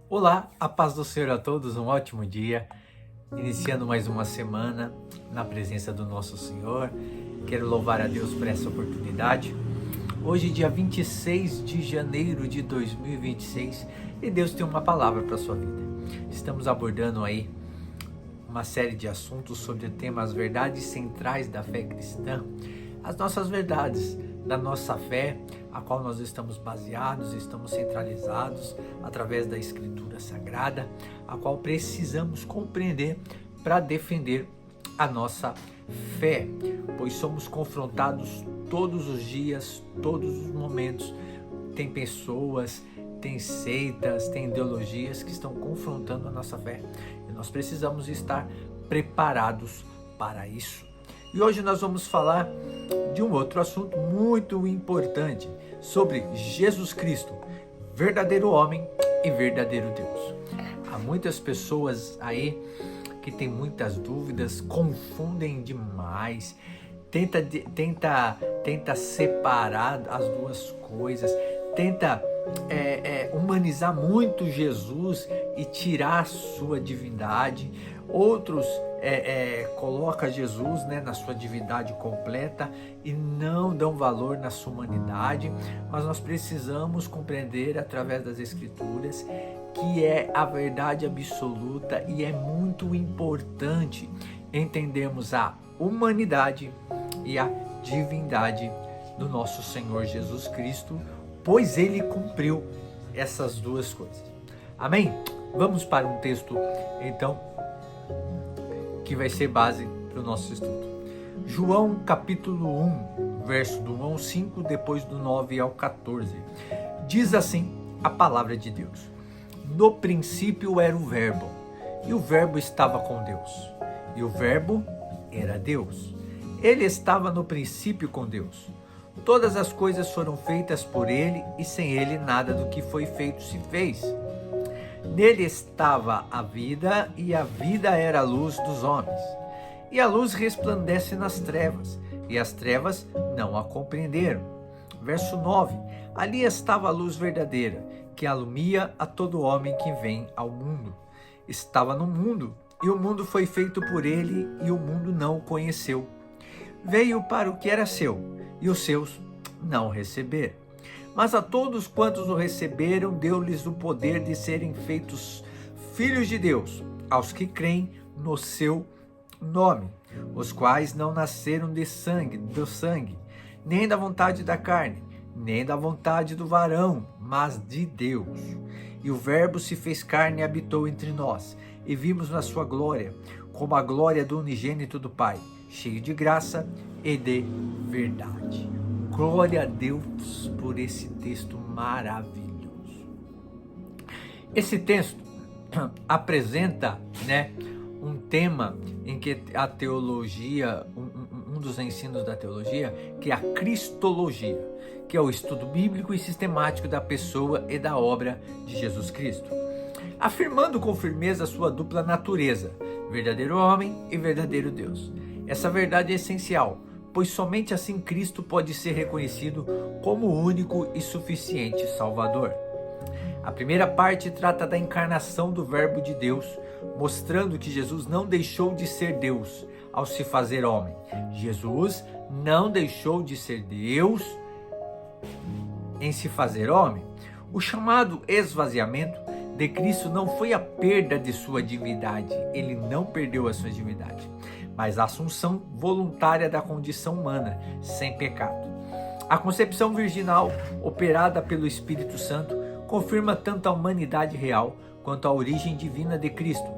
Olá, a paz do Senhor a todos, um ótimo dia. Iniciando mais uma semana na presença do nosso Senhor. Quero louvar a Deus por essa oportunidade. Hoje, dia 26 de janeiro de 2026, e Deus tem uma palavra para a sua vida. Estamos abordando aí uma série de assuntos sobre o tema as verdades centrais da fé cristã. As nossas verdades da nossa fé, a qual nós estamos baseados, estamos centralizados através da Escritura Sagrada, a qual precisamos compreender para defender a nossa fé, pois somos confrontados todos os dias, todos os momentos. Tem pessoas, tem seitas, tem ideologias que estão confrontando a nossa fé e nós precisamos estar preparados para isso. E hoje nós vamos falar de um outro assunto muito importante, sobre Jesus Cristo, verdadeiro homem e verdadeiro Deus. Há muitas pessoas aí que têm muitas dúvidas, confundem demais, tenta separar as duas coisas, tenta humanizar muito Jesus e tirar a sua divindade. Outros coloca Jesus, na sua divindade completa e não dão valor na sua humanidade, mas nós precisamos compreender através das Escrituras que é a verdade absoluta e é muito importante entendermos a humanidade e a divindade do nosso Senhor Jesus Cristo, pois Ele cumpriu essas duas coisas. Amém? Vamos para um texto, então, que vai ser base para o nosso estudo. João capítulo 1, verso do 1 ao 5, depois do 9 ao 14. Diz assim a palavra de Deus: No princípio era o Verbo, e o Verbo estava com Deus, e o Verbo era Deus. Ele estava no princípio com Deus. Todas as coisas foram feitas por ele, e sem ele nada do que foi feito se fez. Nele estava a vida, e a vida era a luz dos homens. E a luz resplandece nas trevas, e as trevas não a compreenderam. Verso 9. Ali estava a luz verdadeira, que alumia a todo homem que vem ao mundo. Estava no mundo, e o mundo foi feito por ele, e o mundo não o conheceu. Veio para o que era seu, e os seus não o receberam. Mas a todos quantos o receberam, deu-lhes o poder de serem feitos filhos de Deus, aos que creem no seu nome, os quais não nasceram do sangue, nem da vontade da carne, nem da vontade do varão, mas de Deus. E o Verbo se fez carne e habitou entre nós, e vimos na sua glória, como a glória do unigênito do Pai, cheio de graça e de verdade. Glória a Deus por esse texto maravilhoso. Esse texto apresenta, um tema em que a teologia, um dos ensinos da teologia, que é a cristologia, que é o estudo bíblico e sistemático da pessoa e da obra de Jesus Cristo, afirmando com firmeza a sua dupla natureza, verdadeiro homem e verdadeiro Deus. Essa verdade é essencial, pois somente assim Cristo pode ser reconhecido como o único e suficiente Salvador. A primeira parte trata da encarnação do Verbo de Deus, mostrando que Jesus não deixou de ser Deus ao se fazer homem. Jesus não deixou de ser Deus em se fazer homem. O chamado esvaziamento de Cristo não foi a perda de sua divindade, ele não perdeu a sua divindade, mas a assunção voluntária da condição humana, sem pecado. A concepção virginal, operada pelo Espírito Santo, confirma tanto a humanidade real quanto a origem divina de Cristo,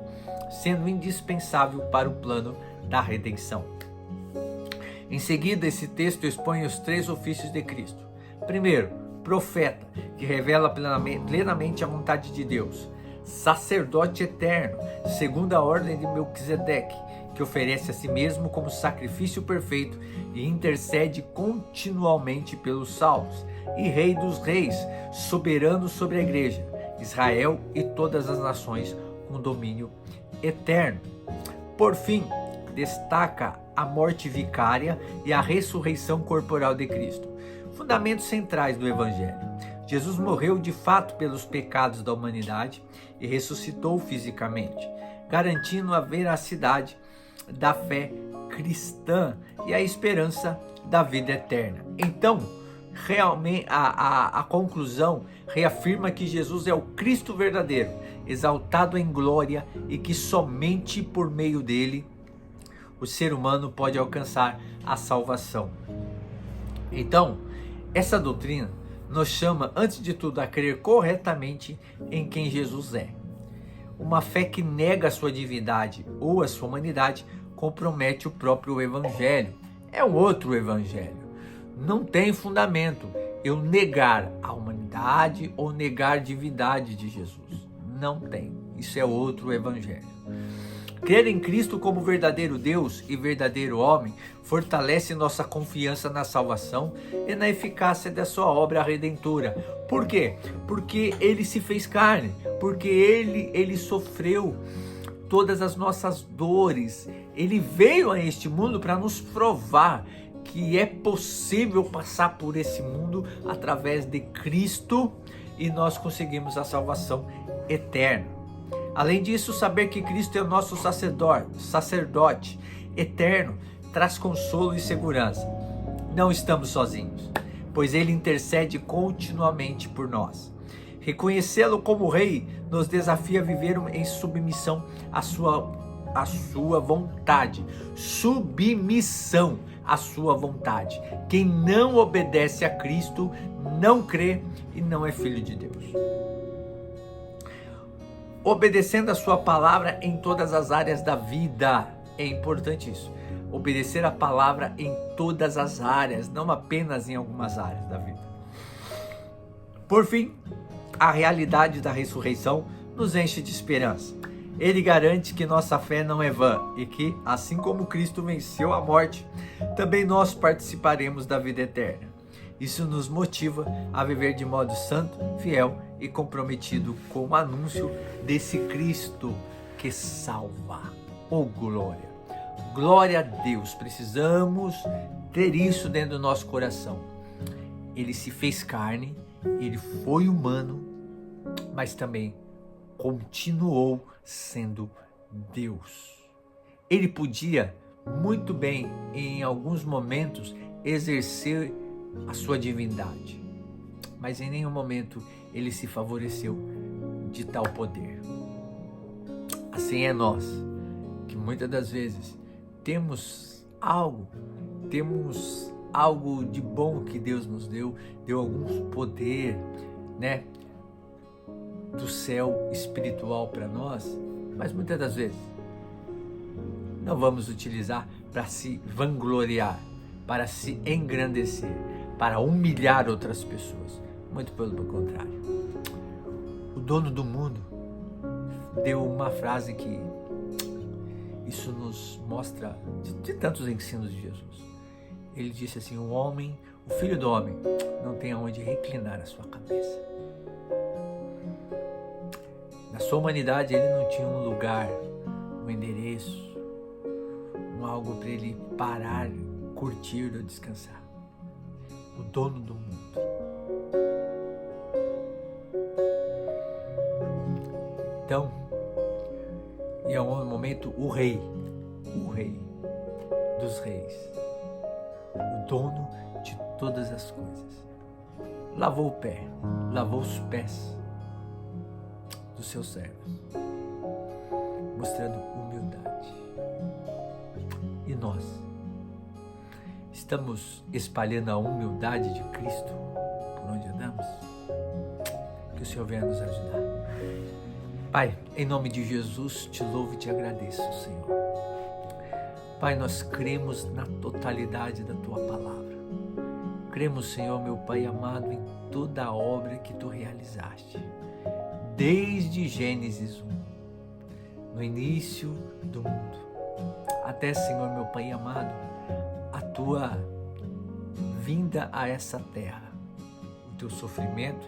sendo indispensável para o plano da redenção. Em seguida, esse texto expõe os três ofícios de Cristo. Primeiro, profeta, que revela plenamente a vontade de Deus. Sacerdote eterno, segundo a ordem de Melquisedeque, que oferece a si mesmo como sacrifício perfeito e intercede continuamente pelos salvos. E Rei dos reis, soberano sobre a igreja, Israel e todas as nações, com domínio eterno. Por fim, destaca a morte vicária e a ressurreição corporal de Cristo, fundamentos centrais do Evangelho. Jesus morreu de fato pelos pecados da humanidade e ressuscitou fisicamente, garantindo a veracidade da fé cristã e a esperança da vida eterna. Então, realmente, a conclusão reafirma que Jesus é o Cristo verdadeiro, exaltado em glória, e que somente por meio dele o ser humano pode alcançar a salvação. Então, essa doutrina nos chama, antes de tudo, a crer corretamente em quem Jesus é. Uma fé que nega a sua divindade ou a sua humanidade compromete o próprio evangelho. É um outro evangelho. Não tem fundamento eu negar a humanidade ou negar a divindade de Jesus. Não tem. Isso é outro evangelho. Crer em Cristo como verdadeiro Deus e verdadeiro homem fortalece nossa confiança na salvação e na eficácia da sua obra redentora. Por quê? Porque ele se fez carne, porque ele sofreu todas as nossas dores. Ele veio a este mundo para nos provar que é possível passar por esse mundo através de Cristo e nós conseguimos a salvação eterna. Além disso, saber que Cristo é o nosso sacerdote eterno traz consolo e segurança. Não estamos sozinhos, pois ele intercede continuamente por nós. Reconhecê-lo como Rei nos desafia a viver em submissão à sua vontade. Submissão à sua vontade. Quem não obedece a Cristo não crê e não é filho de Deus. Obedecendo a sua palavra em todas as áreas da vida. É importante isso. Obedecer a palavra em todas as áreas, não apenas em algumas áreas da vida. Por fim, a realidade da ressurreição nos enche de esperança. Ele garante que nossa fé não é vã e que, assim como Cristo venceu a morte, também nós participaremos da vida eterna. Isso nos motiva a viver de modo santo, fiel e comprometido com o anúncio desse Cristo que salva. Oh, glória! Glória a Deus! Precisamos ter isso dentro do nosso coração. Ele se fez carne, ele foi humano, mas também continuou sendo Deus. Ele podia muito bem, em alguns momentos, exercer a sua divindade, mas em nenhum momento ele se favoreceu de tal poder. Assim é nós, que muitas das vezes temos algo de bom que Deus nos deu algum poder, né, do céu espiritual para nós, mas muitas das vezes não vamos utilizar para se vangloriar, para se engrandecer, para humilhar outras pessoas. Muito pelo contrário. O dono do mundo deu uma frase que isso nos mostra de tantos ensinos de Jesus. Ele disse assim: o filho do homem não tem aonde reclinar a sua cabeça. Na sua humanidade ele não tinha um lugar, um endereço, algo para ele parar, curtir ou descansar. O dono do mundo. Então, e é um momento o rei dos reis, o dono de todas as coisas, lavou os pés dos seus servos, mostrando humildade. E nós estamos espalhando a humildade de Cristo por onde andamos? Que o Senhor venha nos ajudar. Pai, em nome de Jesus, te louvo e te agradeço, Senhor. Pai, nós cremos na totalidade da Tua palavra. Cremos, Senhor, meu Pai amado, em toda a obra que Tu realizaste, desde Gênesis 1, no início do mundo, até, Senhor, meu Pai amado, a Tua vinda a essa terra, o Teu sofrimento,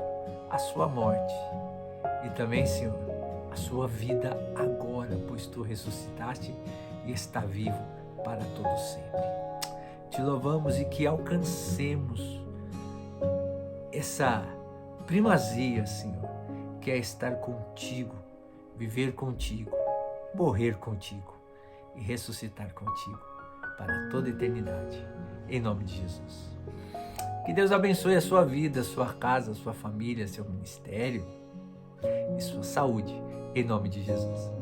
a Sua morte e também, Senhor, a Sua vida agora, pois Tu ressuscitaste e está vivo para todo sempre. Te louvamos e que alcancemos essa primazia, Senhor, que é estar contigo, viver contigo, morrer contigo e ressuscitar contigo para toda a eternidade, em nome de Jesus. Que Deus abençoe a sua vida, a sua casa, a sua família, seu ministério e sua saúde, em nome de Jesus.